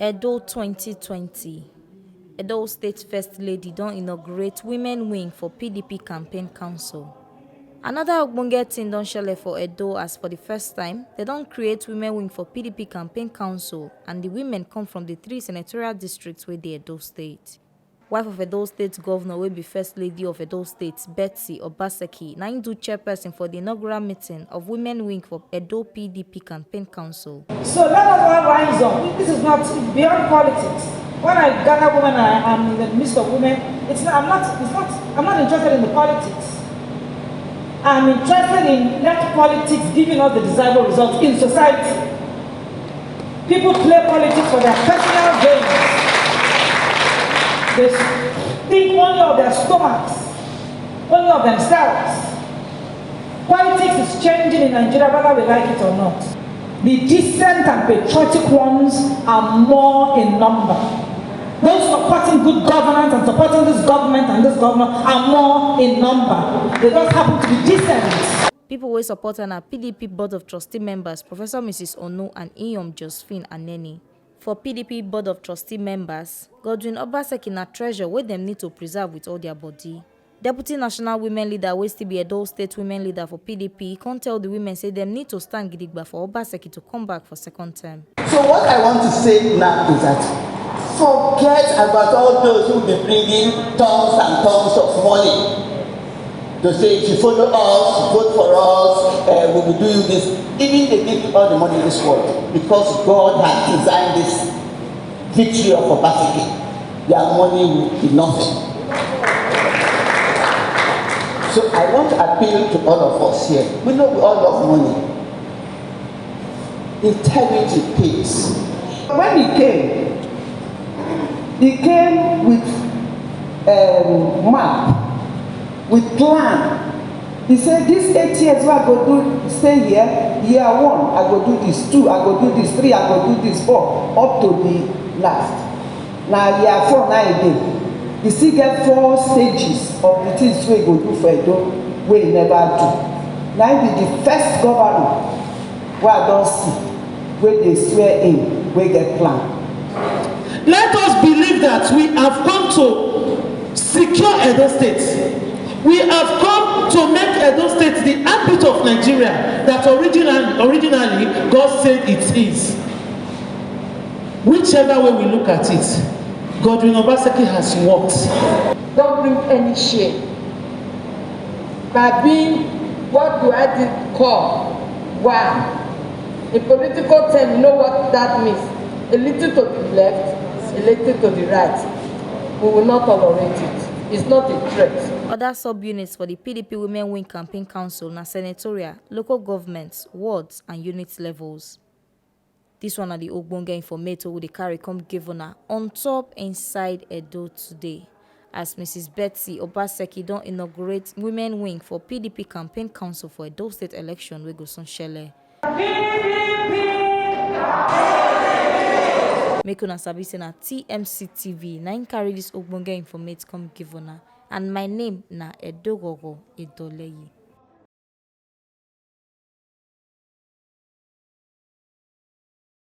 Edo 2020. Edo State First Lady don inaugurate Women Wing for PDP Campaign Council. Another ogbonge thing don shele for Edo as for the first time, they don create Women Wing for PDP Campaign Council and the women come from the 3 senatorial districts wey dey Edo State. Wife of Edo State Governor wey be First Lady of Edo State, Betsy, Obaseki, na im do chairperson for the inaugural meeting of Women Wing for Edo PDP Campaign Council. So let us all rise up. This is not beyond politics. When I gather women, I'm in the midst of women. I'm not interested in the politics. I'm interested in let politics giving us the desirable results in society. People play politics for their personal gains. They think only of their stomachs, only of themselves. Politics is changing in Nigeria whether we like it or not. The decent and patriotic ones are more in number. Those supporting good governance and supporting this government and this governor are more in number. They just happen to be decent. People wey support her na PDP Board of Trustee members Professor Mrs. Onu and Iyom Josephine Aneni. For PDP Board of Trustee members, Godwin Obaseki na treasure wey dem need to preserve with all their body. Deputy National Women Leader wey still be Edo State Women Leader for PDP can't tell the women say dem need to stand gidigba for Obaseki to come back for second term. So what I want to say now is that forget about all those who will be bringing tons and tons of money to say if you follow us, vote for us, we will do you this. Even they give you all the money in this world because God has designed this victory of Obaseki. Their money will be nothing. So I want to appeal to all of us here. We know we all love money. Integrity pays. When he came with map, with plan. He said, this 8 years I go do, stay here, year 1, I go do this, 2, I go do this, 3, I go do this, 4, up to the last. Now year 4, now again. You still get 4 stages of the things we go do for Edo, we never do. Now be the first governor where I don't see, where they swear in, where get plan. Let us believe that we have come to secure Edo State. We have come to make Edo State the heartbeat of Nigeria that originally God said it is. Whichever way we look at it, Godwin Obaseki has worked. Don't bring any shame by being what do I call one. In political terms, you know what that means. A little to the left, a little to the right. We will not tolerate it. It's not a threat. Other sub-units for the PDP Women Wing Campaign Council na senatorial, local governments, wards and unit levels. This one are the ogbonge informator who they carry come give on top inside Edo today. As Mrs. Betsy Obaseki don inaugurate Women Wing for PDP Campaign Council for Edo State election we go son shele. Make una sabi say na TMC TV na im carry this ogbonge informate come give una. And my name na Edogogo Edoleyi.